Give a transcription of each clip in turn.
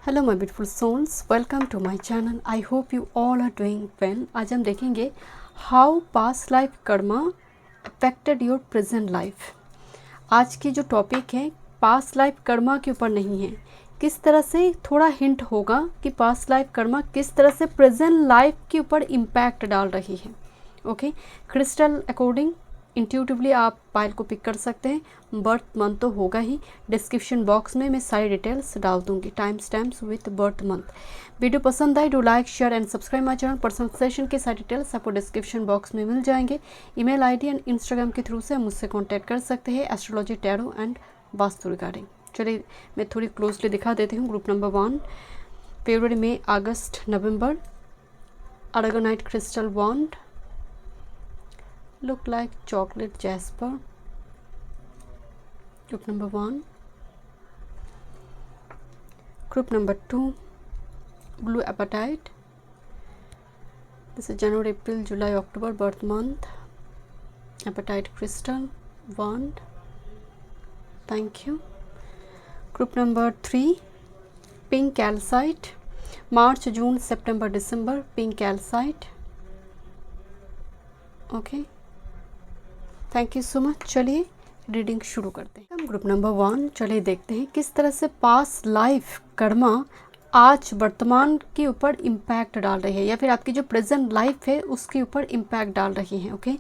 Hello my beautiful souls, welcome to my channel. I hope you all are doing well. आज हम देखेंगे how past life karma affected your present life. आज की जो topic है past life Karma के ऊपर नहीं है, किस तरह से थोड़ा हिंट होगा कि पास्ट लाइफ कर्मा किस तरह से प्रेजेंट लाइफ के ऊपर इम्पैक्ट डाल रही है। ओके, क्रिस्टल अकॉर्डिंग इंट्यूटिवली आप पायल को पिक कर सकते हैं। बर्थ मंथ तो होगा ही, डिस्क्रिप्शन बॉक्स में मैं सारी डिटेल्स डाल दूंगी, time stamps with birth month. Video पसंद आए do like share and subscribe my channel. Personal session के सारी डिटेल्स आपको डिस्क्रिप्शन बॉक्स में मिल जाएंगे। ईमेल आईडी एंड इंस्टाग्राम के थ्रू से मुझसे कॉन्टैक्ट कर सकते हैं astrology, tarot and vastu regarding. चलिए मैं थोड़ी क्लोजली दिखा देती हूँ। Group number 1 February, May, August, November. अरागोनाइट crystal wand, look like chocolate jasper. Group number 1. Group number 2, blue apatite. This is January, April, July, October birth month. Apatite crystal wand. Thank you. Group number 3, pink calcite. March, June, September, December, pink calcite. Okay, thank you so much. चलिए reading शुरू करते हैं। हम group number 1 चलिए देखते हैं किस तरह से पास्ट लाइफ कर्मा आज वर्तमान के ऊपर इम्पैक्ट डाल रही है, या फिर आपकी जो प्रेजेंट लाइफ है उसके ऊपर इम्पैक्ट डाल रही है। ओके,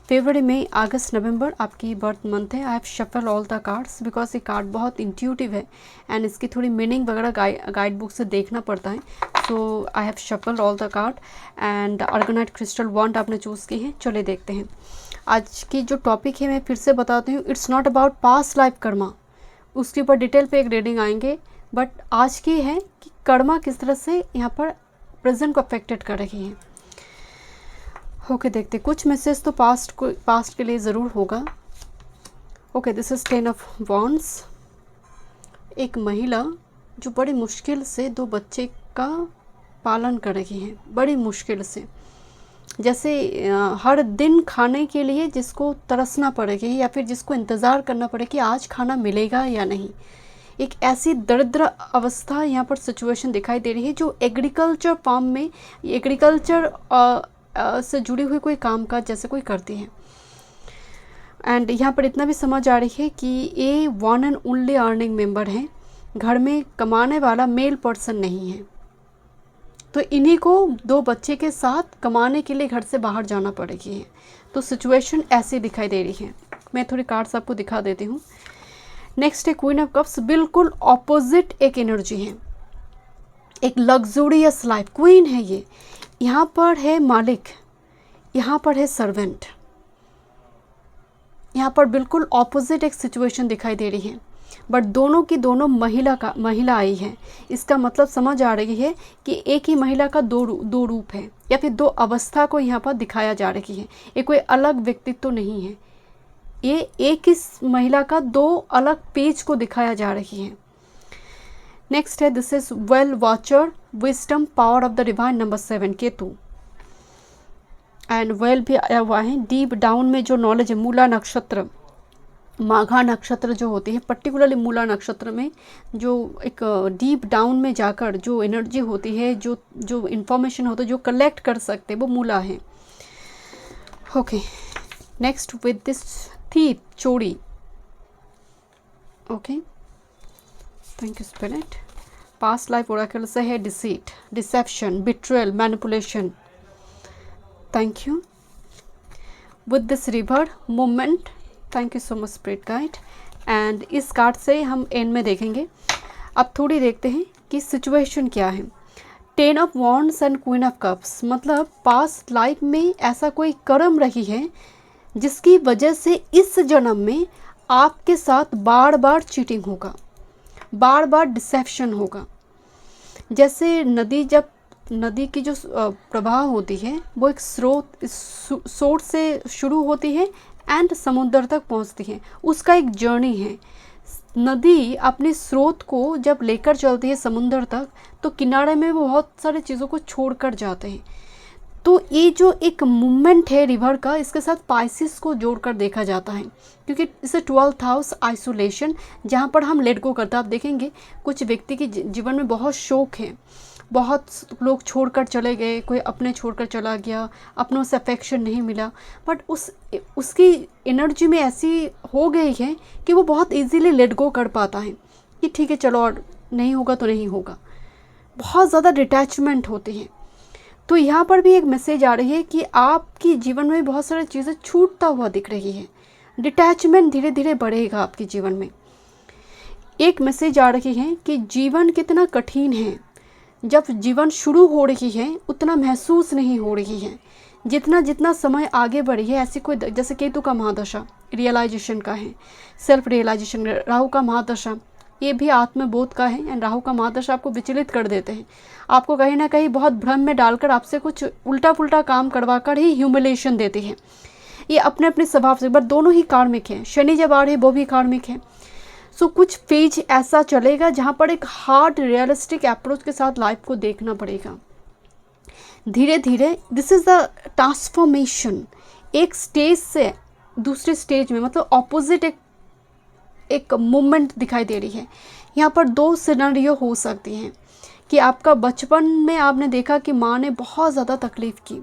फरवरी, मई, अगस्त, नवंबर आपकी बर्थ मंथ है। आई have shuffle all the cards because ये कार्ड बहुत इंट्यूटिव है एंड इसकी थोड़ी मीनिंग वगैरह गाइड बुक से देखना पड़ता है। So I have shuffle all the card and orgonite crystal wand आपने चूज़ की है। चलिए देखते हैं आज की जो टॉपिक है। मैं फिर से बताती हूँ, it's not about past life Karma, उसके ऊपर डिटेल पे एक रीडिंग आएंगे, बट आज की है कि कर्मा किस तरह से यहाँ पर प्रेजेंट को अफेक्टेड कर रही है। ओके, देखते कुछ मैसेज तो पास्ट के लिए ज़रूर होगा। Okay, this is 10 of wands. एक महिला जो बड़ी मुश्किल से 2 बच्चे का पालन कर रही है, बड़ी मुश्किल से, जैसे हर दिन खाने के लिए जिसको तरसना पड़ेगी या फिर जिसको इंतज़ार करना पड़े कि आज खाना मिलेगा या नहीं। एक ऐसी दरिद्र अवस्था यहाँ पर सिचुएशन दिखाई दे रही है जो एग्रीकल्चर फार्म में, एग्रीकल्चर से जुड़ी हुई कोई काम काज जैसे कोई करती है। एंड यहाँ पर इतना भी समझ आ रही है कि ये one and only earning member हैं, घर में कमाने वाला मेल पर्सन नहीं है, तो इन्हीं को 2 बच्चे के साथ कमाने के लिए घर से बाहर जाना पड़ेगी। तो सिचुएशन ऐसी दिखाई दे रही है। मैं थोड़ी कार्ड्स आपको दिखा देती हूँ। नेक्स्ट है क्वीन ऑफ कप्स, बिल्कुल ऑपोजिट एक एनर्जी है, एक लग्जूरियस लाइफ। क्वीन है ये, यहाँ पर है मालिक, यहाँ पर है सर्वेंट। यहाँ पर बिल्कुल ऑपोजिट एक सिचुएशन दिखाई दे रही है, बट दोनों की दोनों महिला आई है। इसका मतलब समझ आ रही है कि एक ही महिला का दो रूप है, या फिर 2 अवस्था को यहाँ पर दिखाया जा रही है। ये कोई अलग व्यक्तित्व तो नहीं है, ये एक ही महिला का 2 अलग पेज को दिखाया जा रही है। नेक्स्ट है this is well watcher, wisdom, power of the divine, number 7 Ketu. And well भी आया हुआ है। डीप डाउन में जो नॉलेज है, मूला नक्षत्र, माघा नक्षत्र जो होती है, पर्टिकुलरली मूला नक्षत्र में जो एक डीप डाउन में जाकर जो एनर्जी होती है, जो इन्फॉर्मेशन होता है, जो कलेक्ट कर सकते हैं, वो मूला है। Okay, next with this thief, चोरी। Okay, thank you spirit. Past life oracle से है deceit, deception, betrayal, manipulation. Thank you. With this river, movement. Thank you so much spirit guide. And इस कार्ड से हम एंड में देखेंगे। अब थोड़ी देखते हैं कि सिचुएशन क्या है। 10 of wands and queen of cups, मतलब पास्ट लाइफ में ऐसा कोई कर्म रही है जिसकी वजह से इस जन्म में आपके साथ बार बार चीटिंग होगा, बार बार डिसेप्शन होगा। जैसे नदी की जो प्रवाह होती है वो एक सोर्स से शुरू होती है एंड समुद्र तक पहुंचती है, उसका एक जर्नी है। नदी अपने स्रोत को जब लेकर चलती है समुद्र तक, तो किनारे में वो बहुत सारी चीज़ों को छोड़ कर जाते हैं। तो ये जो एक मूवमेंट है रिवर का, इसके साथ पाइसिस को जोड़कर देखा जाता है, क्योंकि इसे 12th हाउस आइसोलेशन, जहाँ पर हम लेट गो करते हैं। आप देखेंगे कुछ व्यक्ति के जीवन में बहुत शौक है, बहुत लोग छोड़कर चले गए, कोई अपने छोड़कर चला गया, अपनों से अफेक्शन नहीं मिला, बट उसकी एनर्जी में ऐसी हो गई है कि वो बहुत इजीली लेट गो कर पाता है कि ठीक है चलो और नहीं होगा तो नहीं होगा। बहुत ज़्यादा डिटैचमेंट होती है। तो यहाँ पर भी एक मैसेज आ रही है कि आपकी जीवन में बहुत सारी चीज़ें छूटता हुआ दिख रही है, डिटैचमेंट धीरे धीरे बढ़ेगा आपके जीवन में। एक मैसेज आ रही है कि जीवन कितना कठिन है, जब जीवन शुरू हो रही है उतना महसूस नहीं हो रही है, जितना जितना समय आगे बढ़ी है। ऐसी कोई, जैसे केतु का महादशा रियलाइजेशन का है, सेल्फ रियलाइजेशन, राहु का महादशा ये भी आत्मबोध का है, एंड राहु का महादशा आपको विचलित कर देते हैं, आपको कहीं ना कहीं बहुत भ्रम में डालकर आपसे कुछ उल्टा पुल्टा काम करवाकर ही ह्यूमिलेशन देते हैं। ये अपने अपने स्वभाव से, बट दोनों ही कार्मिक हैं। शनि जब आ रहे हैं वो भी कार्मिक है। सो कुछ फेज ऐसा चलेगा जहाँ पर एक हार्ड रियलिस्टिक अप्रोच के साथ लाइफ को देखना पड़ेगा धीरे धीरे। दिस इज़ द ट्रांसफॉर्मेशन, एक स्टेज से दूसरे स्टेज में, मतलब ऑपोजिट एक मूवमेंट दिखाई दे रही है। यहाँ पर दो सिनेरियो हो सकती हैं कि आपका बचपन में आपने देखा कि माँ ने बहुत ज़्यादा तकलीफ़ की,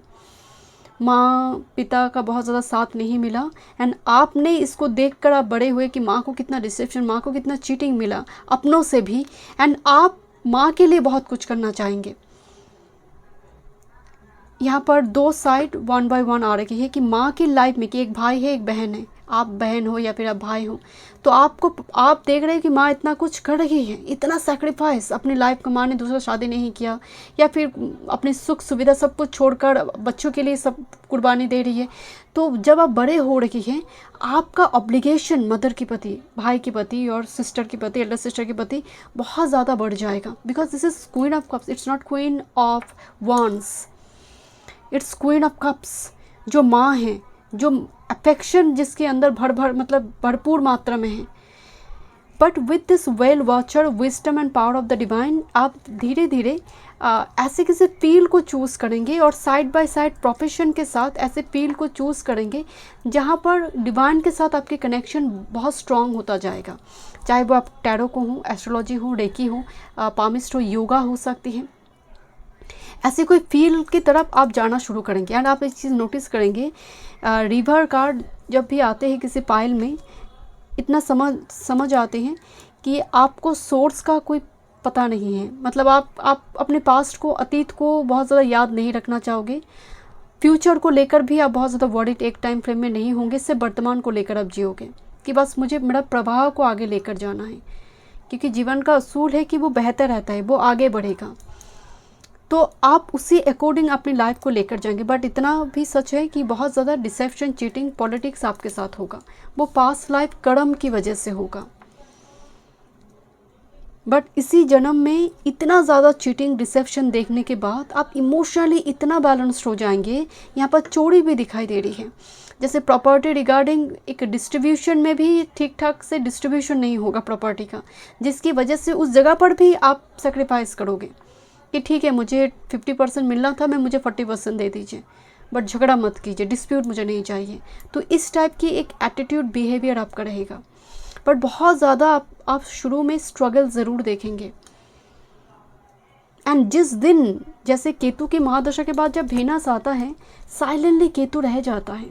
माँ पिता का बहुत ज़्यादा साथ नहीं मिला, एंड आपने इसको देखकर आप बड़े हुए कि माँ को कितना डिसेप्शन, माँ को कितना चीटिंग मिला अपनों से भी, एंड आप माँ के लिए बहुत कुछ करना चाहेंगे। यहाँ पर दो साइड 1 by 1 आ रही है कि माँ की लाइफ में, कि एक भाई है एक बहन है, आप बहन हो या फिर आप भाई हो, तो आप देख रहे हैं कि माँ इतना कुछ कर रही है, इतना सैक्रिफाइस अपनी लाइफ का, माँ ने दूसरा शादी नहीं किया या फिर अपनी सुख सुविधा सब कुछ छोड़कर बच्चों के लिए सब कुर्बानी दे रही है। तो जब आप बड़े हो रही हैं, आपका ऑब्लिगेशन मदर के प्रति, भाई के प्रति और सिस्टर के प्रति, एल्डर सिस्टर के प्रति बहुत ज़्यादा बढ़ जाएगा, because this is queen of cups, it's not queen of wands, it's queen of cups. जो माँ है, जो अफेक्शन जिसके अंदर मतलब भरपूर मात्रा में है, but with this well watcher wisdom and power of the divine, आप धीरे धीरे ऐसे किसी फील्ड को चूज़ करेंगे और साइड बाय साइड प्रोफेशन के साथ ऐसे फील्ड को चूज़ करेंगे जहाँ पर डिवाइन के साथ आपके कनेक्शन बहुत स्ट्रॉन्ग होता जाएगा। चाहे वो आप टैरो को हो, एस्ट्रोलॉजी हो, रेकी हो, पामिस्ट हो, योगा हो सकती है, ऐसे कोई फील्ड की तरफ आप जाना शुरू करेंगे। एंड आप एक चीज़ नोटिस करेंगे, रिवर कार्ड जब भी आते हैं किसी पाइल में, इतना समझ आते हैं कि आपको सोर्स का कोई पता नहीं है, मतलब आप अपने पास्ट को, अतीत को बहुत ज़्यादा याद नहीं रखना चाहोगे, फ्यूचर को लेकर भी आप बहुत ज़्यादा वॉरिड एक टाइम फ्रेम में नहीं होंगे, सिर्फ वर्तमान को लेकर आप जियोगे कि बस मुझे मेरा प्रवाह को आगे लेकर जाना है, क्योंकि जीवन का असूल है कि वो बेहतर रहता है, वो आगे बढ़ेगा, तो आप उसी अकॉर्डिंग अपनी लाइफ को लेकर जाएंगे। बट इतना भी सच है कि बहुत ज़्यादा डिसेप्शन, चीटिंग, पॉलिटिक्स आपके साथ होगा, वो पास्ट लाइफ कर्म की वजह से होगा। बट इसी जन्म में इतना ज़्यादा चीटिंग, डिसेप्शन देखने के बाद आप इमोशनली इतना बैलेंस्ड हो जाएंगे। यहाँ पर चोरी भी दिखाई दे रही है, जैसे प्रॉपर्टी रिगार्डिंग एक डिस्ट्रीब्यूशन में भी ठीक ठाक से डिस्ट्रीब्यूशन नहीं होगा प्रॉपर्टी का, जिसकी वजह से उस जगह पर भी आप सेक्रीफाइस करोगे कि ठीक है मुझे 50% मिलना था, मैं मुझे 40% दे दीजिए, बट झगड़ा मत कीजिए, डिस्प्यूट मुझे नहीं चाहिए। तो इस टाइप की एक एटीट्यूड, बिहेवियर आपका रहेगा। बट बहुत ज़्यादा आप शुरू में स्ट्रगल ज़रूर देखेंगे। एंड जिस दिन, जैसे केतु की महादशा के बाद जब वेनस आता है, साइलेंटली केतु रह जाता है।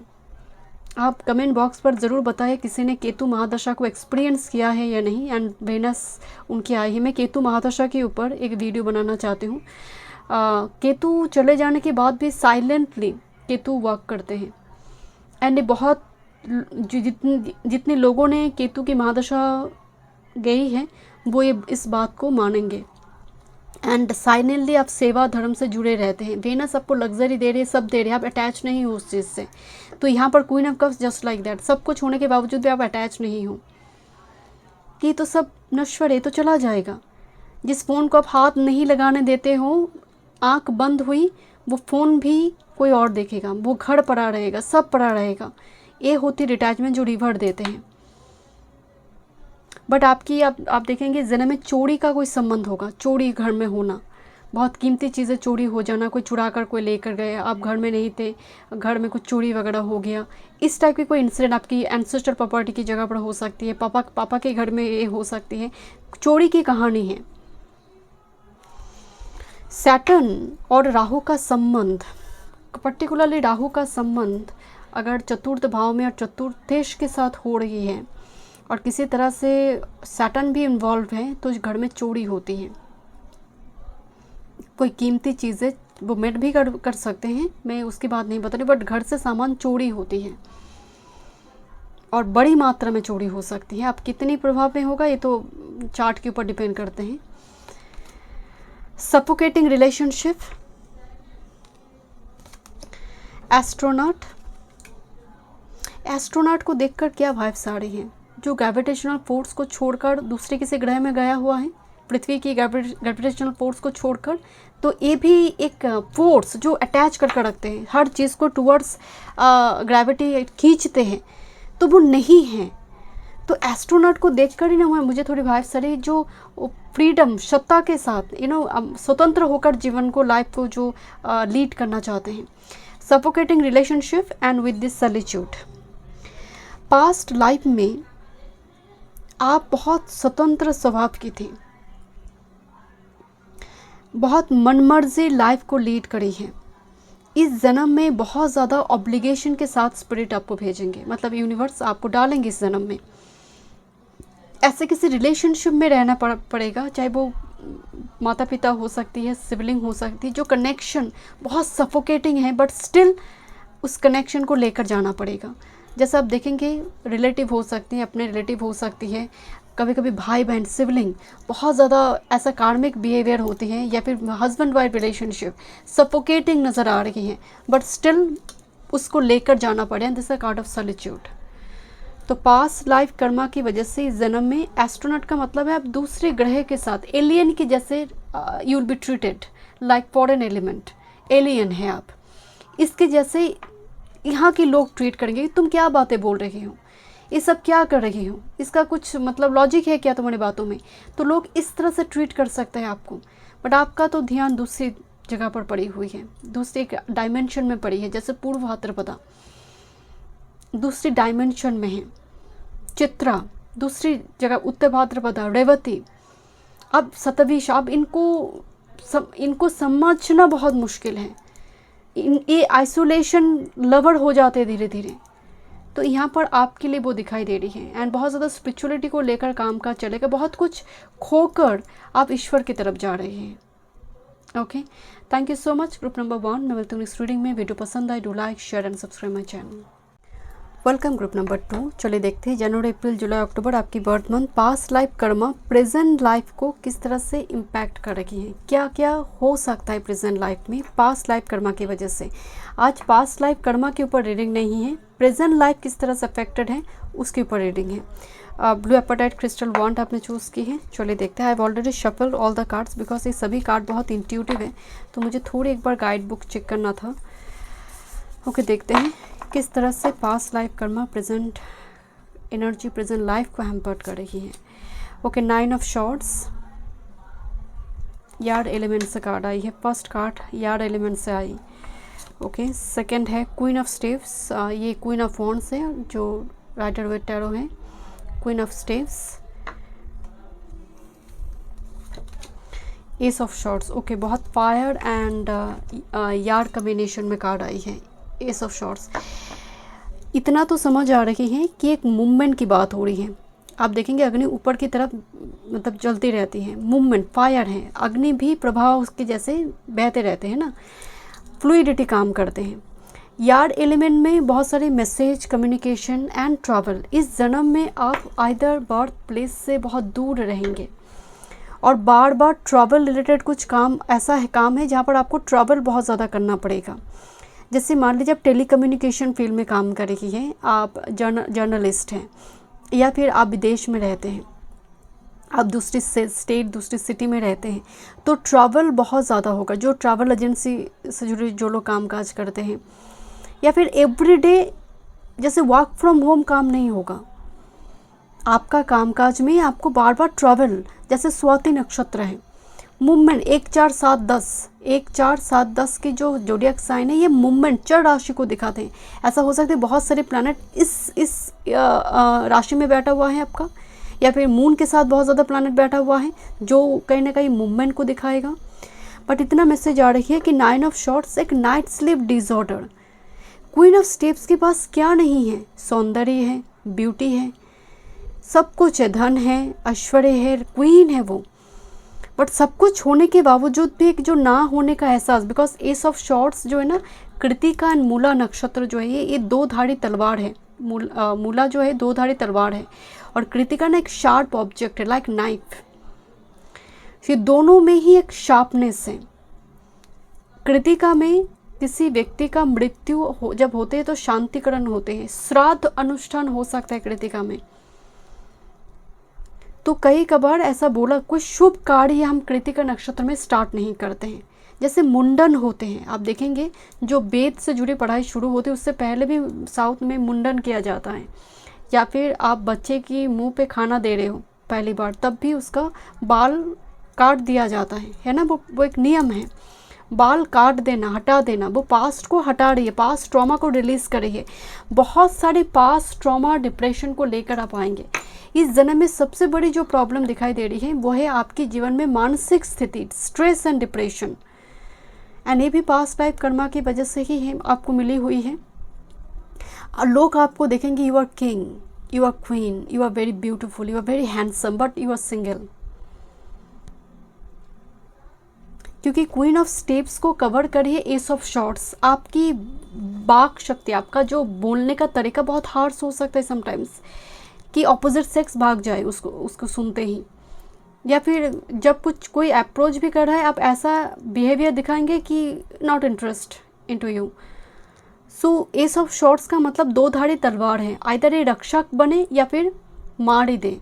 आप कमेंट बॉक्स पर ज़रूर बताएं किसी ने केतु महादशा को एक्सपीरियंस किया है या नहीं, एंड वेनस उनकी आई है। मैं केतु महादशा के ऊपर एक वीडियो बनाना चाहती हूँ। केतु चले जाने के बाद भी साइलेंटली केतु वर्क करते हैं, एंड बहुत जितने लोगों ने केतु की महादशा गई है वो ये इस बात को मानेंगे। एंड साइलेंटली आप सेवा धर्म से जुड़े रहते हैं। वेनस आपको लग्जरी दे रही है, सब दे रही है, आप अटैच नहीं हो उस चीज़ से। तो यहाँ पर queen of cups just like that, सब कुछ होने के बावजूद भी आप अटैच नहीं हो कि तो सब नश्वर है, तो चला जाएगा। जिस फ़ोन को आप हाथ नहीं लगाने देते हो, आँख बंद हुई, वो फ़ोन भी कोई और देखेगा, वो घर पड़ा रहेगा, सब पड़ा रहेगा। ये होती डिटैचमेंट जो रिवर देते हैं। बट आप देखेंगे जन्म में चोरी का कोई संबंध होगा, चोरी घर में होना, बहुत कीमती चीज़ें चोरी हो जाना, कोई चुरा कर कोई लेकर गए, आप घर में नहीं थे, घर में कुछ चोरी वगैरह हो गया, इस टाइप की कोई इंसिडेंट आपकी एंसेस्टर प्रॉपर्टी की जगह पर हो सकती है, पापा के घर में ये हो सकती है, चोरी की कहानी है। सैटर्न और राहु का संबंध, पर्टिकुलरली राहु का संबंध अगर चतुर्थ भाव में और चतुर्थेश के साथ हो रही है और किसी तरह से सैटर्न भी इन्वॉल्व है तो इस घर में चोरी होती है। कोई कीमती चीज़ें वो मेट भी कर सकते हैं, मैं उसकी बात नहीं बता रही, बट घर से सामान चोरी होती है और बड़ी मात्रा में चोरी हो सकती है। आप कितनी प्रभाव में होगा ये तो चार्ट के ऊपर डिपेंड करते हैं। सफोकेटिंग रिलेशनशिप, एस्ट्रोनॉट, एस्ट्रोनॉट को देखकर क्या वाइब्स आ रही हैं? जो ग्रेविटेशनल फोर्स को छोड़कर दूसरे किसी ग्रह में गया हुआ है, पृथ्वी की ग्रेविटेशनल फोर्स को छोड़कर, तो ये भी एक फोर्स जो अटैच करके रखते हैं, हर चीज़ को टुवर्ड्स ग्रेविटी खींचते हैं, तो वो नहीं है। तो एस्ट्रोनॉट को देखकर ही ना मुझे थोड़ी वाइब्स आ रही, जो फ्रीडम, सत्ता के साथ स्वतंत्र होकर जीवन को, लाइफ को जो लीड करना चाहते हैं। Suffocating relationship and with this solitude. Past life में आप बहुत स्वतंत्र स्वभाव की थी, बहुत मनमर्जी लाइफ को लीड करी है। इस जन्म में बहुत ज़्यादा ऑब्लिगेशन के साथ स्पिरिट आपको भेजेंगे, मतलब यूनिवर्स आपको डालेंगे इस जन्म में। ऐसे किसी रिलेशनशिप में रहना पड़ेगा, चाहे वो माता पिता हो सकती है, सिबलिंग हो सकती है, जो कनेक्शन बहुत सफोकेटिंग है, बट स्टिल उस कनेक्शन को लेकर जाना पड़ेगा। जैसा आप देखेंगे रिलेटिव हो सकती है, अपने रिलेटिव हो सकती है, कभी कभी भाई बहन सिबलिंग, बहुत ज़्यादा ऐसा कार्मिक बिहेवियर होती है, या फिर हस्बैंड वाइफ रिलेशनशिप सफोकेटिंग नज़र आ रही है, बट स्टिल उसको लेकर जाना पड़े। This a card of solitude. तो पास्ट लाइफ कर्मा की वजह से इस जन्म में एस्ट्रोनॉट का मतलब है आप दूसरे ग्रह के साथ एलियन के जैसे you will be treated like foreign element, alien है आप, इसके जैसे यहाँ के लोग ट्रीट करेंगे। तुम क्या बातें बोल रही हो, ये सब क्या कर रही हो, इसका कुछ मतलब लॉजिक है क्या तुम्हारी बातों में? तो लोग इस तरह से ट्रीट कर सकते हैं आपको, बट आपका तो ध्यान दूसरी जगह पर पड़ी हुई है, दूसरे एक डायमेंशन में पड़ी है। जैसे पूर्व भाद्रपदा दूसरी डायमेंशन में है, चित्रा दूसरी जगह, उत्तर भाद्रपदा, रेवती, अब सतविश, अब इनको समझना बहुत मुश्किल है। ये आइसोलेशन लवर हो जाते हैं धीरे धीरे। तो यहाँ पर आपके लिए वो दिखाई दे रही है, एंड बहुत ज़्यादा स्पिरिचुअलिटी को लेकर काम का चलेगा, बहुत कुछ खोकर आप ईश्वर की तरफ जा रहे हैं। Okay, thank you so much. Group number 1, मैं मिलती हूँ नेक्स्ट रीडिंग में। वीडियो पसंद आए, do like, share and subscribe my channel. Welcome group number 2। चलिए देखते हैं जनवरी, अप्रैल, जुलाई, अक्टूबर आपकी birth month past life karma present life को किस तरह से इम्पैक्ट कर रही है, क्या क्या हो सकता है प्रेजेंट लाइफ में पास्ट लाइफ कर्मा की वजह से। आज पास्ट लाइफ कर्मा के ऊपर रीडिंग नहीं है, प्रेजेंट लाइफ किस तरह से अफेक्टेड है उसके ऊपर रीडिंग है। ब्लू एपेटाइट क्रिस्टल वॉन्ड आपने चूज़ की है। चलिए देखते हैं। I have already shuffled all the cards because ये सभी कार्ड बहुत इंट्यूटिव है, तो मुझे थोड़ी एक बार गाइड बुक चेक करना था। ओके, देखते हैं किस तरह से past life karma present energy, present life को हैम्पर्ड कर रही है। Okay, 9 of swords, air element से कार्ड आई है। फर्स्ट कार्ड यार्ड एलिमेंट से आई। ओके, सेकंड है क्वीन ऑफ स्टेव्स, ये क्वीन ऑफ वॉन्ड्स है जो राइडर विद टैरो है। Queen of staves, ace of swords. Okay, बहुत फायर एंड यार्ड कॉम्बिनेशन में कार्ड आई है एस ऑफ शॉर्ट्स। इतना तो समझ आ रही है कि एक मूवमेंट की बात हो रही है। आप देखेंगे अग्नि ऊपर की तरफ मतलब जलती रहती है, मूवमेंट, फायर है, अग्नि भी प्रभाव उसके जैसे बहते रहते हैं ना, फ्लूइडिटी काम करते हैं। यार्ड एलिमेंट में बहुत सारे मैसेज, कम्युनिकेशन एंड ट्रैवल। इस जन्म में आप आइदर बर्थ प्लेस से बहुत दूर रहेंगे और बार बार ट्रैवल रिलेटेड कुछ काम ऐसा है, काम है जहाँ पर आपको ट्रैवल बहुत ज़्यादा करना पड़ेगा। जैसे मान लीजिए आप टेली कम्युनिकेशन फील्ड में काम कर रही हैं, आप जर्नलिस्ट हैं, या फिर आप विदेश में रहते हैं, आप दूसरी स्टेट, दूसरी सिटी में रहते हैं, तो ट्रैवल बहुत ज़्यादा होगा। जो ट्रैवल एजेंसी से जुड़े जो लोग काम काज करते हैं, या फिर एवरीडे जैसे वर्क फ्रॉम होम काम नहीं होगा आपका कामकाज में, आपको बार बार ट्रैवल, जैसे स्वाति नक्षत्र है मूवमेंट 1 4 7 10 1 4 7 10 की जो जोडियक साइन है ये मूवमेंट चर राशि को दिखाते हैं। ऐसा हो सकता है बहुत सारे प्लैनेट इस राशि में बैठा हुआ है आपका, या फिर मून के साथ बहुत ज़्यादा प्लैनेट बैठा हुआ है जो कहीं ना कहीं मूवमेंट को दिखाएगा। बट इतना मैसेज आ रही है कि 9 ऑफ शॉर्ट्स एक night sleep disorder. Queen of steps के पास क्या नहीं है? सौंदर्य है, ब्यूटी है, सब कुछ है, धन है, ऐश्वर्य है, क्वीन है वो। बट सब कुछ होने के बावजूद भी एक जो ना होने का एहसास, बिकॉज एस ऑफ शॉर्ट्स जो है ना, कृतिका एंड मूला नक्षत्र जो है ये 2 धारी तलवार है। मूला जो है 2 धारी तलवार है और कृतिका ना एक शार्प ऑब्जेक्ट है, लाइक नाइफ। ये दोनों में ही एक शार्पनेस है। कृतिका में किसी व्यक्ति का मृत्यु जब होते हैं तो शांतिकरण होते हैं, श्राद्ध अनुष्ठान हो सकता है कृतिका में। तो कई कबार ऐसा बोला, कोई शुभ कार्य हम कृतिका नक्षत्र में स्टार्ट नहीं करते हैं। जैसे मुंडन होते हैं, आप देखेंगे जो वेद से जुड़ी पढ़ाई शुरू होती है उससे पहले भी साउथ में मुंडन किया जाता है। या फिर आप बच्चे की मुंह पे खाना दे रहे हो पहली बार, तब भी उसका बाल काट दिया जाता है ना, वो एक नियम है। बाल काट देना, हटा देना, वो पास्ट को हटा रही है, पास्ट ट्रॉमा को रिलीज़ कर रही है। बहुत सारे पास्ट ट्रॉमा डिप्रेशन को लेकर आप आएंगे। इस जन्म में सबसे बड़ी जो प्रॉब्लम दिखाई दे रही है वो है आपके जीवन में मानसिक स्थिति, स्ट्रेस एंड डिप्रेशन। एंड ये भी पास्ट लाइफ कर्मा की वजह से ही है, आपको मिली हुई है। और लोग आपको देखेंगे, you are king, you are queen, you are very beautiful, you are very handsome, but you are single. क्योंकि क्वीन ऑफ स्टेप्स को कवर करिए एस ऑफ शॉर्ट्स। आपकी वाक शक्ति, आपका जो बोलने का तरीका बहुत हार्श हो सकता है समटाइम्स, कि ऑपोजिट सेक्स भाग जाए उसको सुनते ही, या फिर जब कुछ कोई अप्रोच भी कर रहा है आप ऐसा बिहेवियर दिखाएंगे कि not interest into you. So S of shorts का मतलब 2 धारी तलवार है, आइदर ये रक्षक बने या फिर मार ही दे।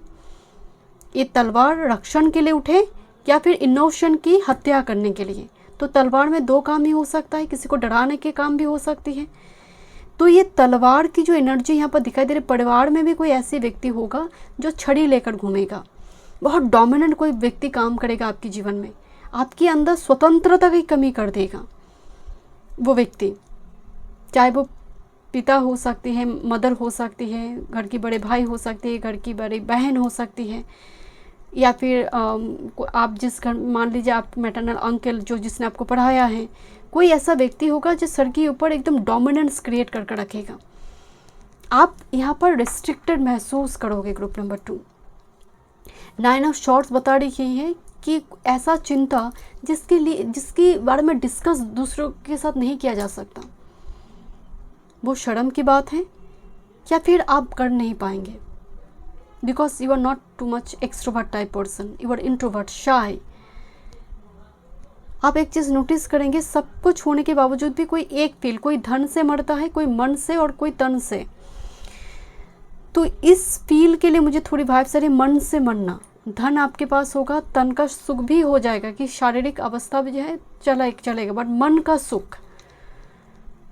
ये तलवार रक्षण के लिए उठे या फिर इनोशन की हत्या करने के लिए। तो तलवार में 2 काम ही हो सकता है, किसी को डराने के काम भी हो सकती है। तो ये तलवार की जो एनर्जी यहाँ पर दिखाई दे रही, परिवार में भी कोई ऐसे व्यक्ति होगा जो छड़ी लेकर घूमेगा, बहुत डोमिनेंट कोई व्यक्ति काम करेगा आपके जीवन में, आपके अंदर स्वतंत्रता की कमी कर देगा वो व्यक्ति। चाहे वो पिता हो सकती है, मदर हो सकती है, घर की बड़े भाई हो सकती है, घर की बड़ी बहन हो सकती है, या फिर आप जिस घर, मान लीजिए आप मैटरनल अंकल जो जिसने आपको पढ़ाया है, कोई ऐसा व्यक्ति होगा जो सर के ऊपर एकदम डोमिनेंस क्रिएट करके रखेगा। आप यहाँ पर रिस्ट्रिक्टेड महसूस करोगे। ग्रुप नंबर 2 9 ऑफ शॉर्ट्स बता रही है कि ऐसा चिंता जिसके बारे में डिस्कस दूसरों के साथ नहीं किया जा सकता, वो शर्म की बात है या फिर आप कर नहीं पाएंगे, because you are not too much extrovert type person, you are introvert, shy. आप एक चीज़ नोटिस करेंगे, सब कुछ होने के बावजूद भी कोई एक फील, कोई धन से मरता है, कोई मन से और कोई तन से। तो इस फील के लिए मुझे थोड़ी वाइब्स आ रही, मन से मरना, धन आपके पास होगा, तन का सुख भी हो जाएगा कि शारीरिक अवस्था भी जो है चलेगा, बट मन का सुख,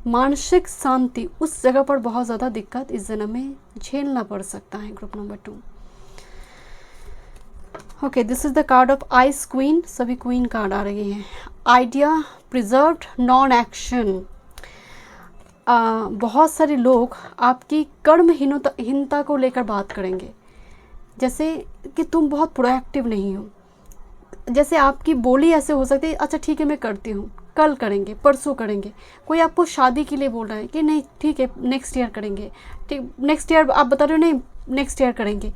मानसिक शांति, उस जगह पर बहुत ज़्यादा दिक्कत इस जन्म में झेलना पड़ सकता है। Group number 2 okay, this is the card of ice queen. सभी क्वीन कार्ड आ रही हैं। Idea preserved, non action. बहुत सारे लोग आपकी कर्महीनता को लेकर बात करेंगे, जैसे कि तुम बहुत प्रोएक्टिव नहीं हो। जैसे आपकी बोली ऐसे हो सकती है, अच्छा ठीक है मैं करती हूँ, कल करेंगे, परसों करेंगे। कोई आपको शादी के लिए बोल रहा है कि नहीं ठीक है नेक्स्ट ईयर करेंगे, ठीक नेक्स्ट ईयर आप बता रहे हो नहीं नेक्स्ट ईयर करेंगे।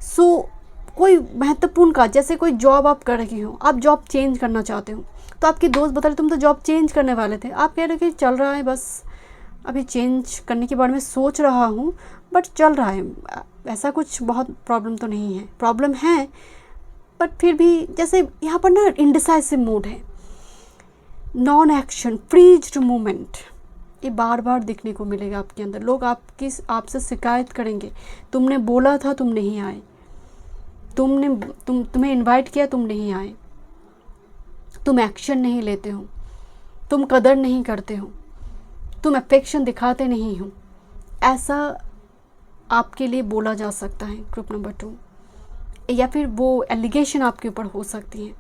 सो कोई महत्वपूर्ण का, जैसे कोई जॉब आप कर रही हो, आप जॉब चेंज करना चाहते हो, तो आपके दोस्त बता रहे तुम तो जॉब चेंज करने वाले थे, आप कह रहे हो कि चल रहा है, बस अभी चेंज करने के बारे में सोच रहा हूँ, बट चल रहा है, ऐसा कुछ बहुत प्रॉब्लम तो नहीं है। प्रॉब्लम है बट फिर भी, जैसे यहाँ पर ना इंडिसाइसिव मूड है, नॉन एक्शन, फ्रीज्ड मूवमेंट, ये बार बार दिखने को मिलेगा आपके अंदर। लोग आपसे शिकायत करेंगे, तुमने बोला था तुम नहीं आए, तुम्हें इनवाइट किया तुम नहीं आए, तुम एक्शन नहीं लेते हो, तुम कदर नहीं करते हो, तुम अफेक्शन दिखाते नहीं हो, ऐसा आपके लिए बोला जा सकता है। ग्रुप नंबर 2 या फिर वो एलिगेशन आपके ऊपर हो सकती है।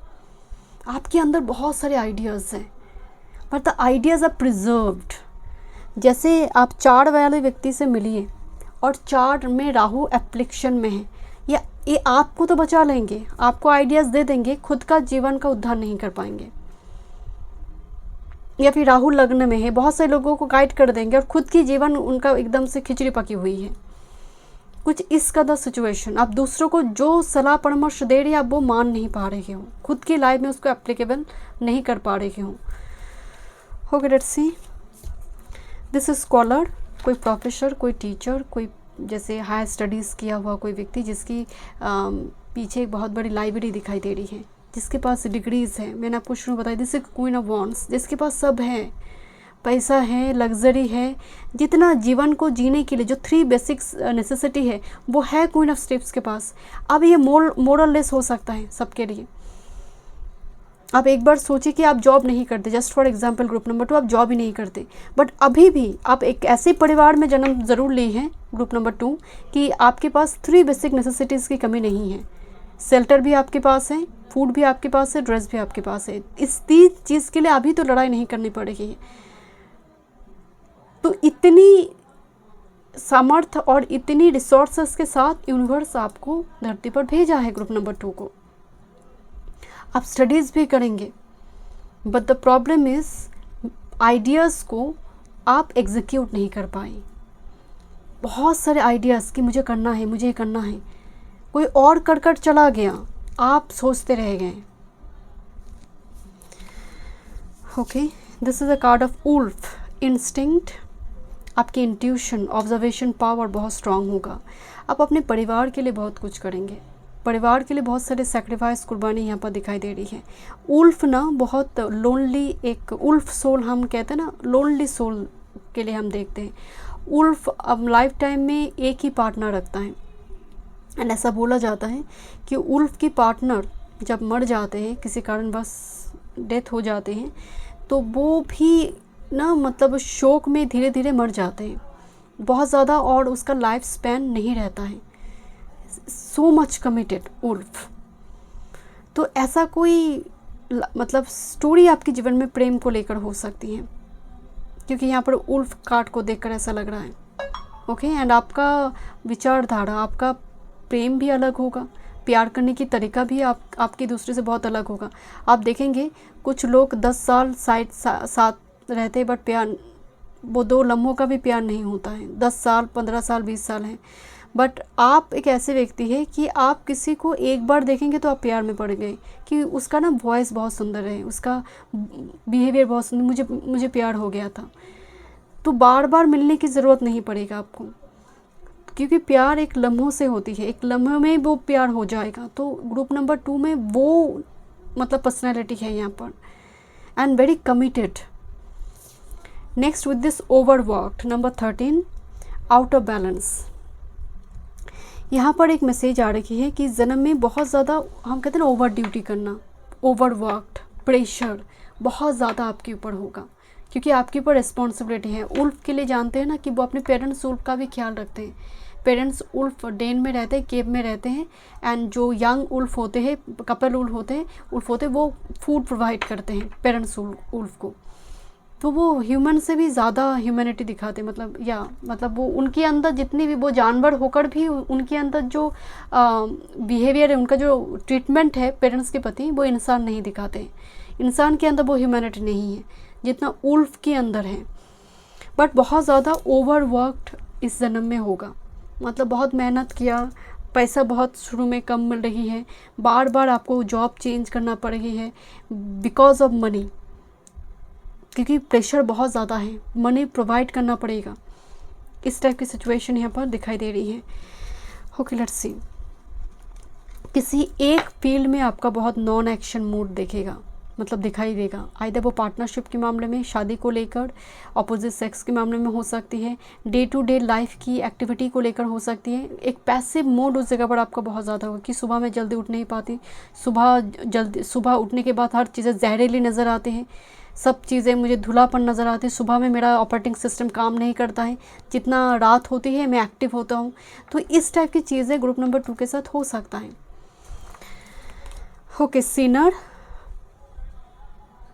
आपके अंदर बहुत सारे आइडियाज़ हैं, but the ideas are preserved. जैसे आप 4 वाले व्यक्ति से मिलिए और 4 में राहु एप्लिकेशन में है, ये आपको तो बचा लेंगे, आपको आइडियाज़ दे देंगे, खुद का जीवन का उद्धार नहीं कर पाएंगे। या फिर राहु लग्न में है, बहुत से लोगों को गाइड कर देंगे और खुद की जीवन उनका एकदम से खिचड़ी पकी हुई है। कुछ इस कदर सिचुएशन, आप दूसरों को जो सलाह परामर्श दे रहे हैं आप वो मान नहीं पा रहे हो, खुद की लाइफ में उसको एप्लीकेबल नहीं कर पा रहे हो। Okay, let's see this is scholar, कोई प्रोफेसर, कोई टीचर, कोई जैसे हायर स्टडीज़ किया हुआ कोई व्यक्ति जिसकी पीछे एक बहुत बड़ी लाइब्रेरी दिखाई दे रही है, जिसके पास डिग्रीज़ है। मैंने आपको शुरू बताया this is queen of wands, जिसके पास सब है, पैसा है, लग्जरी है, जितना जीवन को जीने के लिए जो 3 बेसिक्स नेसेसिटी है वो है क्वीन ऑफ स्टेप्स के पास। अब ये मोरल लेस हो सकता है सबके लिए। आप एक बार सोचिए कि आप जॉब नहीं करते, just for example group number 2 आप जॉब ही नहीं करते, बट अभी भी आप एक ऐसे परिवार में जन्म ज़रूर लिए हैं ग्रुप नंबर 2 कि आपके पास 3 बेसिक नेसेसिटीज़ की कमी नहीं है। शेल्टर भी आपके पास है, फूड भी आपके पास है, ड्रेस भी आपके पास है। इस 3 चीज़ के लिए अभी तो लड़ाई नहीं करनी पड़ेगी। तो इतनी सामर्थ्य और इतनी रिसोर्सेस के साथ यूनिवर्स आपको धरती पर भेजा है ग्रुप नंबर 2 को। आप स्टडीज़ भी करेंगे, but the problem is ideas को आप एग्जीक्यूट नहीं कर पाए। बहुत सारे आइडियाज़ कि मुझे करना है, मुझे ये करना है, कोई और कर चला गया, आप सोचते रह गए। Okay, this is a card of wolf, instinct. आपकी इंट्यूशन, ऑब्जर्वेशन पावर बहुत स्ट्रांग होगा। आप अपने परिवार के लिए बहुत कुछ करेंगे, परिवार के लिए बहुत सारे सेक्रीफाइस, कुर्बानी यहाँ पर दिखाई दे रही है। उल्फ ना बहुत लोनली, एक उल्फ सोल हम कहते हैं ना, लोनली सोल के लिए हम देखते हैं। उल्फ अब लाइफ टाइम में एक ही पार्टनर रखता है, एंड ऐसा बोला जाता है कि उल्फ की पार्टनर जब मर जाते हैं, किसी कारण बस डेथ हो जाते हैं, तो वो भी ना मतलब शोक में धीरे धीरे मर जाते हैं बहुत ज़्यादा, और उसका लाइफ स्पैन नहीं रहता है। So much committed wolf. तो ऐसा कोई मतलब स्टोरी आपके जीवन में प्रेम को लेकर हो सकती है, क्योंकि यहाँ पर उल्फ कार्ड को देखकर ऐसा लग रहा है। ओके, एंड आपका विचारधारा, आपका प्रेम भी अलग होगा, प्यार करने की तरीका भी आपकी दूसरे से बहुत अलग होगा। आप देखेंगे कुछ लोग 10 साल साथ रहते हैं, बट प्यार वो 2 लम्हों का भी प्यार नहीं होता है। 10 साल, 15 साल, 20 साल हैं, बट आप एक ऐसे व्यक्ति है कि आप किसी को एक बार देखेंगे तो आप प्यार में पड़ गए, कि उसका ना वॉइस बहुत सुंदर है, उसका बिहेवियर बहुत सुंदर, मुझे प्यार हो गया था। तो बार बार मिलने की ज़रूरत नहीं पड़ेगा आपको, क्योंकि प्यार एक लम्हों से होती है, एक लम्हे में वो प्यार हो जाएगा। तो ग्रुप नंबर 2 में वो मतलब पर्सनैलिटी है यहाँ पर, and very committed. Next with this overworked, number 13, out of balance. यहाँ पर एक मैसेज आ रही है कि जन्म में बहुत ज़्यादा, हम कहते हैं ना, ओवर ड्यूटी करना, ओवरवर्क्ड, प्रेशर बहुत ज़्यादा आपके ऊपर होगा, क्योंकि आपके ऊपर रिस्पॉन्सिबिलिटी है। उल्फ के लिए जानते हैं ना कि वो अपने पेरेंट्स उल्फ का भी ख्याल रखते हैं। पेरेंट्स उल्फ डेन में रहते हैं, केव में रहते हैं, एंड जो यंग उल्फ होते हैं, कपल उल्फ होते हैं, वो फूड प्रोवाइड करते हैं पेरेंट्स उल्फ को। तो वो ह्यूमन से भी ज़्यादा ह्यूमैनिटी दिखाते हैं, मतलब वो उनके अंदर जितनी भी, वो जानवर होकर भी उनके अंदर जो बिहेवियर है, उनका जो ट्रीटमेंट है पेरेंट्स के प्रति, वो इंसान नहीं दिखाते। इंसान के अंदर वो ह्यूमैनिटी नहीं है जितना उल्फ के अंदर है। बट बहुत ज़्यादा ओवरवर्क्ड इस जन्म में होगा, मतलब बहुत मेहनत किया, पैसा बहुत शुरू में कम मिल रही है, बार बार आपको जॉब चेंज करना पड़ रही है बिकॉज ऑफ मनी, क्योंकि प्रेशर बहुत ज़्यादा है, मनी प्रोवाइड करना पड़ेगा। इस टाइप की सिचुएशन यहाँ पर दिखाई दे रही है। Okay, let's see. किसी एक फील्ड में आपका बहुत नॉन एक्शन मूड दिखाई देगा। आइदर वो पार्टनरशिप के मामले में, शादी को लेकर, अपोजिट सेक्स के मामले में हो सकती है, डे टू डे लाइफ की एक्टिविटी को लेकर हो सकती है। एक पैसिव मोड उस जगह पर आपका बहुत ज़्यादा होगा कि सुबह मैं जल्दी उठ नहीं पाती, सुबह उठने के बाद हर चीज़ें जहरीली नज़र आती हैं, सब चीज़ें मुझे धुलापन नज़र आती है, सुबह में मेरा ऑपरेटिंग सिस्टम काम नहीं करता है, जितना रात होती है मैं एक्टिव होता हूँ। तो इस टाइप की चीज़ें ग्रुप नंबर 2 के साथ हो सकता है। ओके, सिनर,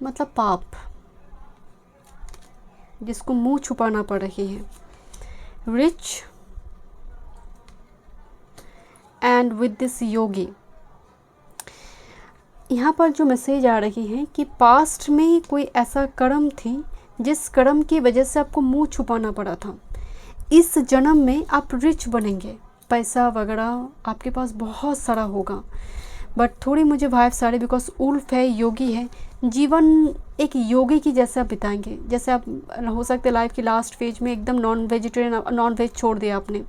मतलब पाप, जिसको मुंह छुपाना पड़ रही है। रिच एंड विद दिस योगी, यहाँ पर जो मैसेज आ रही है कि पास्ट में कोई ऐसा कर्म थी जिस कर्म की वजह से आपको मुंह छुपाना पड़ा था। इस जन्म में आप रिच बनेंगे, पैसा वगैरह आपके पास बहुत सारा होगा। बट थोड़ी मुझे वाइब्स आ रही, बिकॉज उल्फ है, योगी है, जीवन एक योगी की जैसे आप बिताएंगे। जैसे आप हो सकते लाइफ की लास्ट फेज में एकदम नॉन वेजिटेरियन, नॉन वेज छोड़ दिया आपने,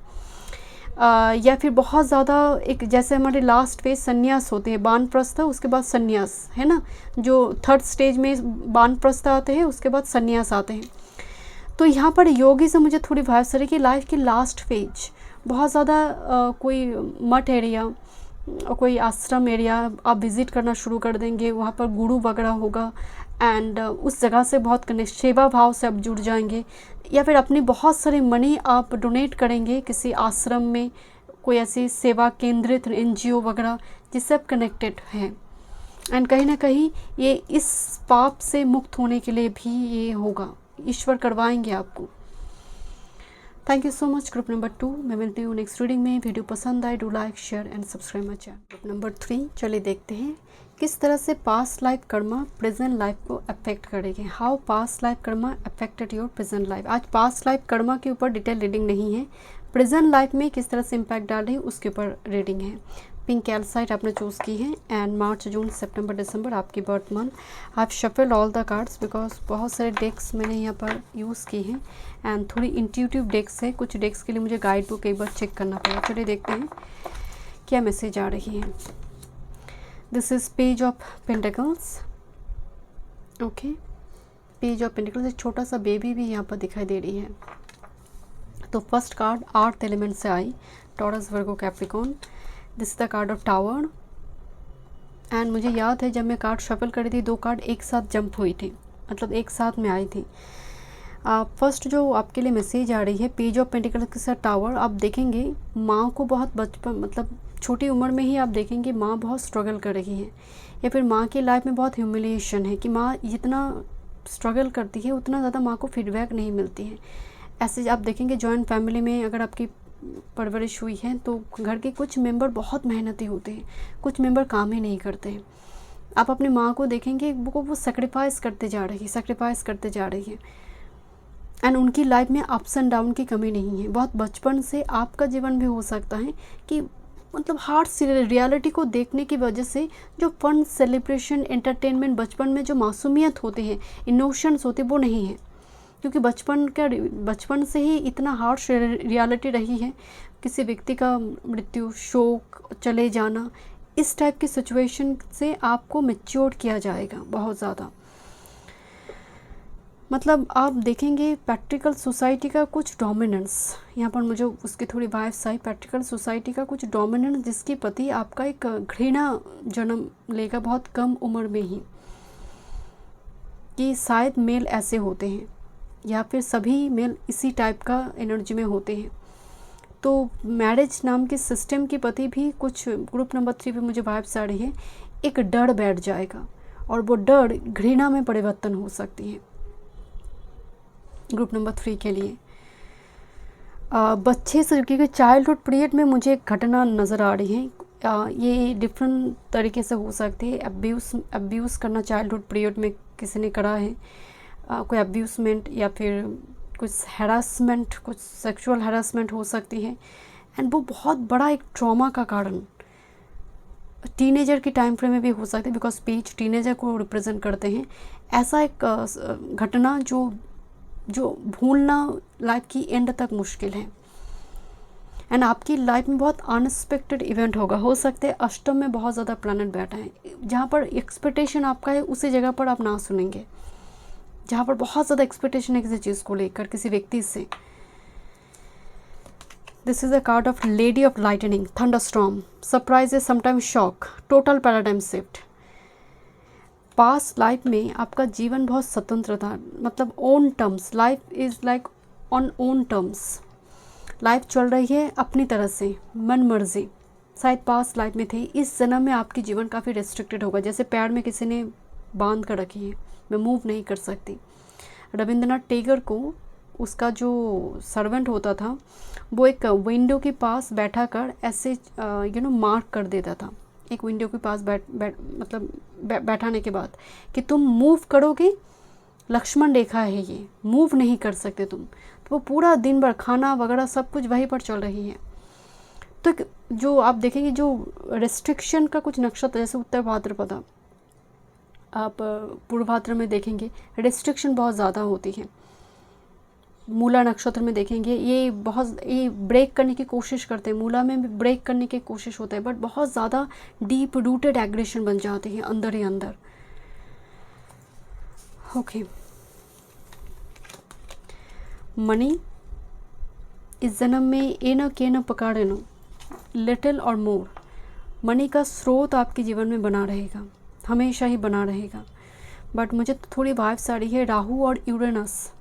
या फिर बहुत ज़्यादा एक, जैसे हमारे लास्ट फेज संन्यास होते हैं, बानप्रस्थ उसके बाद संन्यास, है ना, जो थर्ड स्टेज में बानप्रस्थ आते हैं उसके बाद संन्यास आते हैं। तो यहाँ पर योगी से मुझे थोड़ी वाइब्स आ रही कि लाइफ की लास्ट फेज बहुत ज़्यादा कोई मठ एरिया, कोई आश्रम एरिया आप विज़िट करना शुरू कर देंगे, वहाँ पर गुरु वगैरह होगा, एंड उस जगह से बहुत कनेक्ट, सेवा भाव से आप जुड़ जाएंगे, या फिर अपनी बहुत सारी मनी आप डोनेट करेंगे किसी आश्रम में, कोई ऐसी सेवा केंद्रित NGO वगैरह जिससे आप कनेक्टेड हैं। एंड कहीं ना कहीं ये इस पाप से मुक्त होने के लिए भी ये होगा, ईश्वर करवाएंगे आपको। Thank you so much. Group number 2, मैं मिलती हूँ नेक्स्ट रीडिंग में। वीडियो पसंद आए, do like share and subscribe my channel. Group number 3, चलिए देखते हैं किस तरह से past life karma present life को अफेक्ट करेगी। How past life karma affected your present life. आज पास्ट लाइफ कर्मा के ऊपर डिटेल रीडिंग नहीं है, प्रेजेंट लाइफ में किस तरह से इम्पैक्ट डाल रही है उसके ऊपर रीडिंग है। पिंक कैल्साइट आपने चूज़ की है, एंड मार्च, जून, सितंबर, दिसंबर आपकी birth month. I have shuffled all the cards because बहुत सारे डेक्स मैंने यहाँ पर यूज़ की हैं, एंड थोड़ी इंट्यूटिव डेक्स है, कुछ डेक्स के लिए मुझे गाइड बुक एक बार चेक करना पड़ा। चलिए देखते हैं क्या मैसेज आ रही है। This is page of pentacles. Okay, page of pentacles, एक छोटा सा बेबी भी यहाँ पर दिखाई दे रही है। तो फर्स्ट कार्ड अर्थ एलिमेंट से आई, Taurus, Virgo, Capricorn. This is the card of tower, and मुझे याद है जब मैं कार्ड शफल करी थी 2 कार्ड एक साथ जंप हुई थी, मतलब एक साथ में आई थी। फर्स्ट जो आपके लिए मैसेज आ रही है पेज ऑफ पेंटिकल्स के साथ टावर, आप देखेंगे माँ को बहुत बचपन, मतलब छोटी उम्र में ही आप देखेंगे माँ बहुत स्ट्रगल कर रही है, या फिर माँ की लाइफ में बहुत ह्यूमिलिएशन है कि माँ जितना स्ट्रगल करती है उतना ज़्यादा माँ को फीडबैक नहीं मिलती है। ऐसे आप देखेंगे जॉइंट फैमिली में अगर आपकी परवरिश हुई है तो घर के कुछ मेंबर बहुत मेहनती होते हैं, कुछ मेंबर काम ही नहीं करते हैं। आप अपनी माँ को देखेंगे वो सेक्रीफाइस करते जा रही है, एंड उनकी लाइफ में अप्स एंड डाउन की कमी नहीं है। बहुत बचपन से आपका जीवन भी हो सकता है कि मतलब हार्ड रियलिटी को देखने की वजह से जो फन, सेलिब्रेशन, एंटरटेनमेंट, बचपन में जो मासूमियत होते हैं, इनोशंस होते, वो नहीं है, क्योंकि बचपन से ही इतना हार्श रियलिटी रही है। किसी व्यक्ति का मृत्यु, शोक, चले जाना, इस टाइप की सिचुएशन से आपको मैच्योर किया जाएगा बहुत ज़्यादा। मतलब आप देखेंगे प्रैक्टिकल सोसाइटी का कुछ डोमिनेंस, यहाँ पर मुझे उसकी थोड़ी वाइब्स आई, प्रैक्टिकल सोसाइटी का कुछ डोमिनेंस जिसके प्रति आपका एक घृणा जन्म लेगा बहुत कम उम्र में ही, कि शायद मेल ऐसे होते हैं या फिर सभी मेल इसी टाइप का एनर्जी में होते हैं। तो मैरिज नाम के सिस्टम के प्रति भी कुछ ग्रुप नंबर 3 पे मुझे वाइब्स आ रही है, एक डर बैठ जाएगा और वो डर घृणा में परिवर्तन हो सकती है ग्रुप नंबर 3 के लिए। बच्चे से, क्योंकि चाइल्डहुड पीरियड में मुझे एक घटना नज़र आ रही है, ये डिफरेंट तरीके से हो सकती है। अब्यूज़ करना चाइल्डहुड पीरियड में किसी ने करा है, कोई अब्यूज़मेंट या फिर कुछ हैरासमेंट, कुछ सेक्सुअल हैरासमेंट हो सकती है, एंड वो बहुत बड़ा एक ट्रॉमा का कारण टीनेजर की टाइम फ्रेम में भी हो सकती है, बिकॉज पेज टीनेजर को रिप्रेजेंट करते हैं। ऐसा एक घटना जो भूलना लाइफ की एंड तक मुश्किल है, एंड आपकी लाइफ में बहुत अनएक्सपेक्टेड इवेंट होगा। हो सकता है अष्टम में बहुत ज़्यादा प्लैनेट बैठा है, जहाँ पर एक्सपेक्टेशन आपका है उसी जगह पर आप ना सुनेंगे, जहाँ पर बहुत ज़्यादा एक्सपेक्टेशन है किसी चीज़ को लेकर, किसी व्यक्ति से। This is a card of lady of lightning, thunderstorm, surprises, sometimes shock, total paradigm shift. Past life में आपका जीवन बहुत स्वतंत्र था, मतलब own terms, life is like on own terms, life चल रही है अपनी तरह से, मन मर्जी, शायद पास्ट लाइफ में थे। इस जन्म में आपकी जीवन काफ़ी रेस्ट्रिक्टेड होगा, जैसे पैर में किसी ने बांध कर रखी है, मैं मूव नहीं कर सकती। रविंद्रनाथ टैगोर को उसका जो सर्वेंट होता था वो एक विंडो के पास बैठा कर ऐसे मार्क कर देता था, एक विंडो के पास बैठाने के बाद कि तुम मूव करोगे, लक्ष्मण रेखा है ये, मूव नहीं कर सकते तुम। तो वो पूरा दिन भर खाना वगैरह सब कुछ वहीं पर चल रही है। तो जो आप देखेंगे जो रेस्ट्रिक्शन का कुछ नक्षत्र, जैसे उत्तर भाद्रपदा, आप पूर्व भाद्र में देखेंगे रेस्ट्रिक्शन बहुत ज़्यादा होती है। मूला नक्षत्र में देखेंगे ये ब्रेक करने की कोशिश करते हैं, मूला में भी ब्रेक करने की कोशिश होता है, बट बहुत ज़्यादा डीप रूटेड एग्रेशन बन जाती है अंदर ही अंदर। ओके, मनी इस जन्म में ए न के न पकाड़े नो, लिटिल और मोर, मनी का स्रोत आपके जीवन में बना रहेगा, हमेशा ही बना रहेगा। बट मुझे तो थोड़ी वाइब्स आ रही है राहु और यूरेनस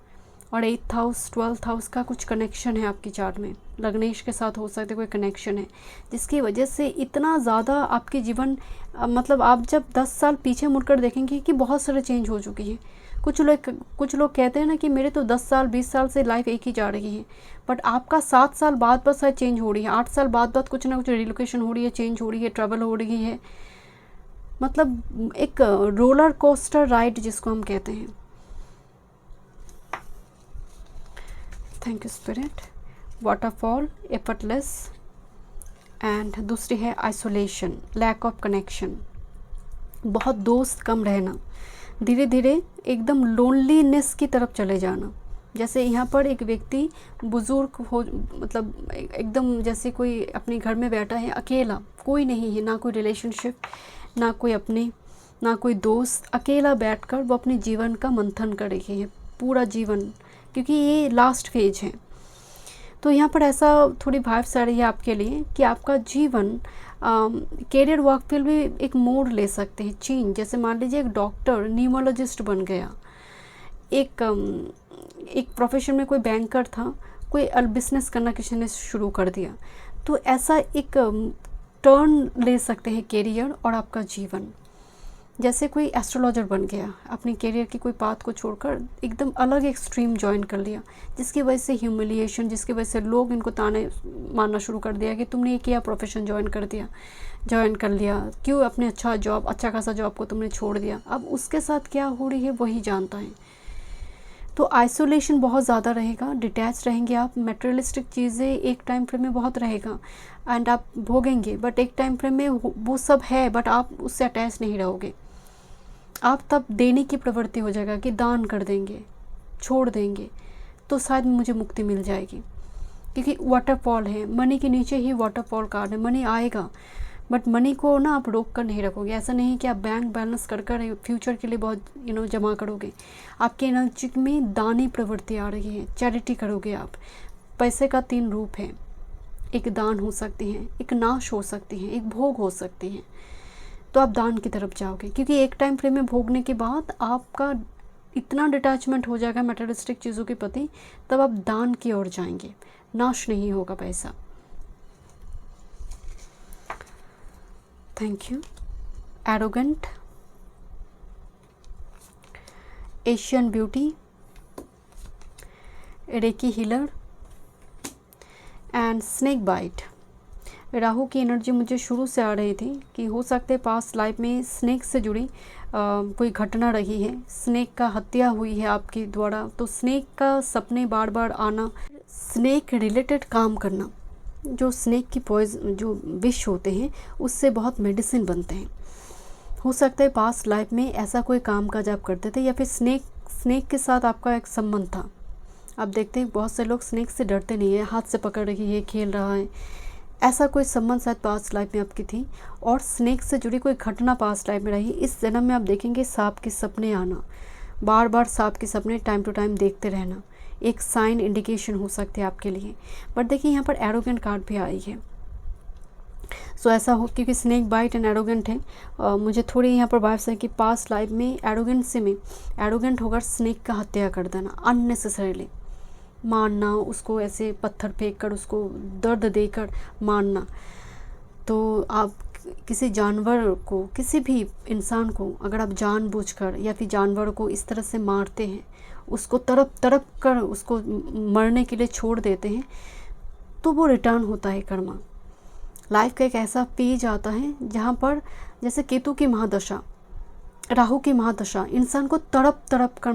और 8th हाउस 12th हाउस का कुछ कनेक्शन है आपकी चार्ट में, लग्नेश के साथ हो सकते कोई कनेक्शन है, जिसकी वजह से इतना ज़्यादा आपके जीवन मतलब आप जब 10 साल पीछे मुड़कर देखेंगे कि बहुत सारे चेंज हो चुकी है। कुछ लोग कहते हैं ना कि मेरे तो 10 साल 20 साल से लाइफ एक ही जा रही है, बट आपका 7 साल बाद बस शायद चेंज हो रही है, 8 साल बाद कुछ ना कुछ रिलोकेशन हो रही है, चेंज हो रही है, ट्रैवल हो रही है, मतलब एक रोलर कोस्टर राइड जिसको हम कहते हैं। Thank you spirit. Waterfall, effortless, and दूसरी है आइसोलेशन, लैक ऑफ कनेक्शन, बहुत दोस्त कम रहना, धीरे धीरे एकदम लोनलीनेस की तरफ चले जाना। जैसे यहाँ पर एक व्यक्ति बुजुर्ग हो, मतलब एकदम जैसे कोई अपने घर में बैठा है अकेला, कोई नहीं है, ना कोई रिलेशनशिप, ना कोई अपने, ना कोई दोस्त, अकेला बैठकर वो अपने जीवन का मंथन कर रही है पूरा जीवन, क्योंकि ये लास्ट फेज है। तो यहाँ पर ऐसा थोड़ी वाइब्स आ रही है आपके लिए कि आपका जीवन कैरियर वर्क फील्ड में एक मोड़ ले सकते हैं, चेंज। जैसे मान लीजिए एक डॉक्टर न्यूमोलॉजिस्ट बन गया, एक प्रोफेशन में कोई बैंकर था, कोई बिजनेस करना किसी ने शुरू कर दिया, तो ऐसा एक टर्न ले सकते हैं कैरियर और आपका जीवन। जैसे कोई एस्ट्रोलॉजर बन गया, अपने कैरियर की कोई पाथ को छोड़कर एकदम अलग एक स्ट्रीम ज्वाइन कर लिया, जिसकी वजह से ह्यूमिलिएशन, जिसकी वजह से लोग इनको ताने मारना शुरू कर दिया कि तुमने ये क्या प्रोफेशन ज्वाइन कर लिया, क्यों अपने अच्छा खासा जॉब को तुमने छोड़ दिया। अब उसके साथ क्या हो रही है वही जानता है। तो आइसोलेशन बहुत ज़्यादा रहेगा, डिटैच रहेंगे आप, मटेरियलिस्टिक चीज़ें एक टाइम फ्रेम में बहुत रहेगा एंड आप भोगेंगे, बट एक टाइम फ्रेम में वो सब है, बट आप उससे अटैच नहीं रहोगे। आप तब देने की प्रवृत्ति हो जाएगा कि दान कर देंगे, छोड़ देंगे, तो शायद मुझे मुक्ति मिल जाएगी, क्योंकि वाटरफॉल है, मनी के नीचे ही वाटरफॉल कार्ड है, मनी आएगा, बट मनी को ना आप रोक कर नहीं रखोगे। ऐसा नहीं कि आप बैंक बैलेंस कर फ्यूचर के लिए बहुत जमा करोगे। आपके एनर्जी में दानी प्रवृत्ति आ रही है, चैरिटी करोगे आप। पैसे का 3 रूप है, एक दान हो सकती है, एक नाश हो सकती है, एक भोग हो सकती है। तो आप दान की तरफ जाओगे, क्योंकि एक टाइम फ्रेम में भोगने के बाद आपका इतना डिटैचमेंट हो जाएगा मटेरियलिस्टिक चीज़ों के प्रति, तब आप दान की ओर जाएंगे, नाश नहीं होगा पैसा। Thank you. Arrogant, Asian beauty, reiki healer and snake bite. Rahu की एनर्जी मुझे शुरू से आ रही थी कि हो सकते पास्ट लाइफ में स्नेक से जुड़ी कोई घटना रही है, स्नेक का हत्या हुई है आपके द्वारा, तो स्नेक का सपने बार बार आना, स्नेक रिलेटेड काम करना, जो स्नेक की जो विष होते हैं उससे बहुत मेडिसिन बनते हैं। हो सकता है पास्ट लाइफ में ऐसा कोई काम काज आप करते थे, या फिर स्नेक के साथ आपका एक संबंध था। आप देखते हैं बहुत से लोग स्नेक से डरते नहीं है, हाथ से पकड़ रही है, खेल रहा है, ऐसा कोई संबंध शायद पास्ट लाइफ में आपकी थी, और स्नेक से जुड़ी कोई घटना पास्ट लाइफ में रही। इस जन्म में आप देखेंगे सांप के सपने आना, बार बार सांप के सपने टाइम टू टाइम देखते रहना, एक साइन इंडिकेशन हो सकते हैं आपके लिए। बट देखिए यहाँ पर एरोगेंट कार्ड भी आई है, सो ऐसा हो, क्योंकि स्नेक बाइट एंड एरोगेंट है, मुझे थोड़ी यहाँ पर वाइब्स है कि पास्ट लाइफ में एरोगेंट होकर स्नेक का हत्या कर देना, अननेसेसरीली मारना, उसको ऐसे पत्थर फेंक कर, उसको दर्द देकर मारना। तो आप किसी जानवर को, किसी भी इंसान को अगर आप जानबूझकर या फिर जानवर को इस तरह से मारते हैं, उसको तड़प तड़प कर उसको मरने के लिए छोड़ देते हैं, तो वो रिटर्न होता है कर्मा। लाइफ का एक ऐसा पेज आता है जहाँ पर जैसे केतु की महादशा, राहु की महादशा इंसान को तड़प तड़प कर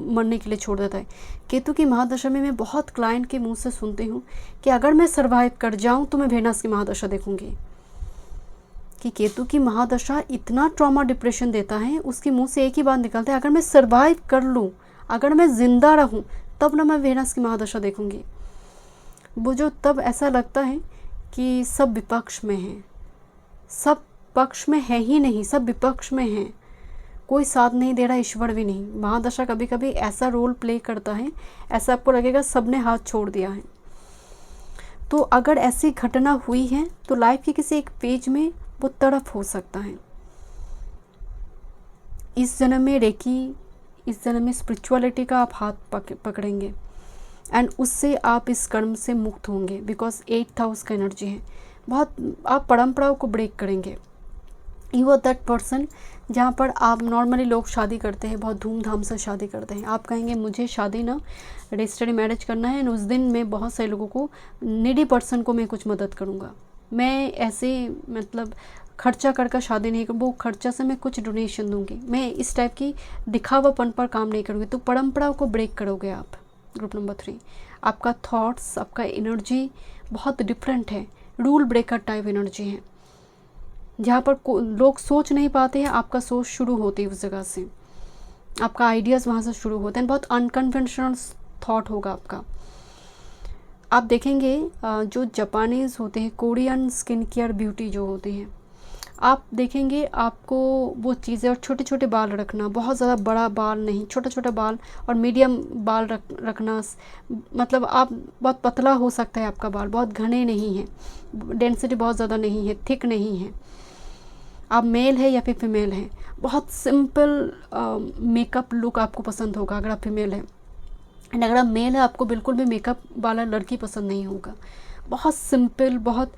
मरने के लिए छोड़ देता है। केतु की महादशा में मैं बहुत क्लाइंट के मुंह से सुनती हूँ कि अगर मैं सरवाइव कर जाऊँ तो मैं वेनस की महादशा देखूंगी। कि केतु की महादशा इतना ट्रॉमा डिप्रेशन देता है, उसके मुंह से एक ही बात निकलता है, अगर मैं सरवाइव कर लूँ, अगर मैं ज़िंदा रहूँ, तब ना मैं वेनस की महादशा देखूंगी। वो जो तब ऐसा लगता है कि सब विपक्ष में हैं, सब पक्ष में है ही नहीं, सब विपक्ष में हैं, कोई साथ नहीं दे रहा, ईश्वर भी नहीं। महादशा कभी कभी ऐसा रोल प्ले करता है, ऐसा आपको लगेगा सबने हाथ छोड़ दिया है। तो अगर ऐसी घटना हुई है तो लाइफ के किसी एक पेज में वो तड़प हो सकता है। इस जन्म में रेकी, इस जन्म में स्पिरिचुअलिटी का आप हाथ पकड़ेंगे एंड उससे आप इस कर्म से मुक्त होंगे, बिकॉज 8th हाउस का एनर्जी है। बहुत आप परंपराओं को ब्रेक करेंगे। यू आर दैट पर्सन जहाँ पर आप नॉर्मली लोग शादी करते हैं, बहुत धूमधाम से शादी करते हैं, आप कहेंगे मुझे शादी ना रजिस्टर्ड मैरिज करना है, उस दिन मैं बहुत सारे लोगों को, नीडी पर्सन को मैं कुछ मदद करूँगा, मैं ऐसे मतलब खर्चा कर शादी नहीं करूँ, वो खर्चा से मैं कुछ डोनेशन दूंगी, मैं इस टाइप की दिखावापन पर काम नहीं करूँगी। तो परंपराओं को ब्रेक करोगे आप। ग्रुप नंबर 3, आपका थॉट्स, आपका एनर्जी बहुत डिफरेंट है, रूल ब्रेकर टाइप एनर्जी है, जहाँ पर लोग सोच नहीं पाते हैं, आपका सोच शुरू होती है उस जगह से, आपका आइडियाज़ वहाँ से शुरू होते हैं, बहुत अनकन्वेंशनल थॉट होगा आपका। आप देखेंगे जो जापानीज़ होते हैं, कोरियन स्किन केयर ब्यूटी जो होती है, आप देखेंगे आपको वो चीज़ें, और छोटे छोटे बाल रखना, बहुत ज़्यादा बड़ा बाल नहीं, छोटा छोटा बाल और मीडियम बाल रखना, मतलब आप बहुत पतला हो सकता है आपका बाल, बहुत घने नहीं है, डेंसिटी बहुत ज़्यादा नहीं है, थिक नहीं है, आप मेल है या फिर फीमेल है, बहुत सिंपल मेकअप लुक आपको पसंद होगा अगर आप फीमेल है, एंड अगर आप मेल है आपको बिल्कुल भी मेकअप वाला लड़की पसंद नहीं होगा। बहुत सिंपल, बहुत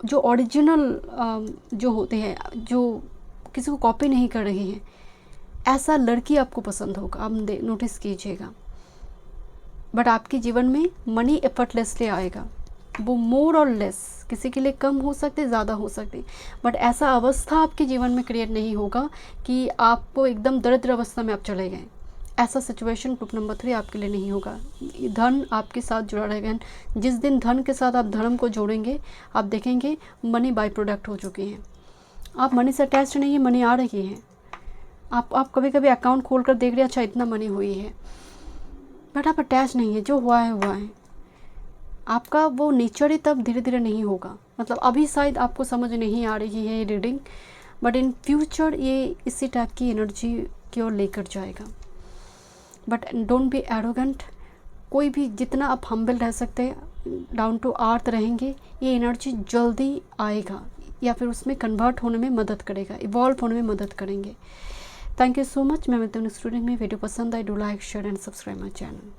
जो ओरिजिनल जो होते हैं, जो किसी को कॉपी नहीं कर रही है, ऐसा लड़की आपको पसंद होगा, आप नोटिस कीजिएगा। बट आपके जीवन में मनी एफर्टलेसली आएगा, वो मोर और लेस, किसी के लिए कम हो सकते, ज़्यादा हो सकते, बट ऐसा अवस्था आपके जीवन में क्रिएट नहीं होगा कि आपको एकदम दरिद्र अवस्था में आप चले गए। ऐसा सिचुएशन ग्रुप नंबर 3 आपके लिए नहीं होगा। धन आपके साथ जुड़ा रहेगा। जिस दिन धन के साथ आप धर्म को जोड़ेंगे, आप देखेंगे मनी बाई प्रोडक्ट हो चुकी हैं। आप मनी से अटैच नहीं है, मनी आ रही है। आप कभी कभी अकाउंट खोल कर देख रहे हैं, अच्छा इतना मनी हुई है, बट आप अटैच नहीं है, जो हुआ है हुआ है। आपका वो नेचर ही तब धीरे धीरे नहीं होगा। मतलब अभी शायद आपको समझ नहीं आ रही है ये रीडिंग, बट इन फ्यूचर ये इसी टाइप की एनर्जी की ओर लेकर जाएगा। But don't be arrogant. कोई भी, जितना आप हम्बल रह सकते हैं, डाउन टू अर्थ रहेंगे, ये एनर्जी जल्दी आएगा या फिर उसमें कन्वर्ट होने में मदद करेगा, इवॉल्व होने में मदद करेंगे। Thank you so much. मैं मिलती हूँ नेक्स्ट वीडियो में। वीडियो पसंद आए, do like, share and subscribe my channel.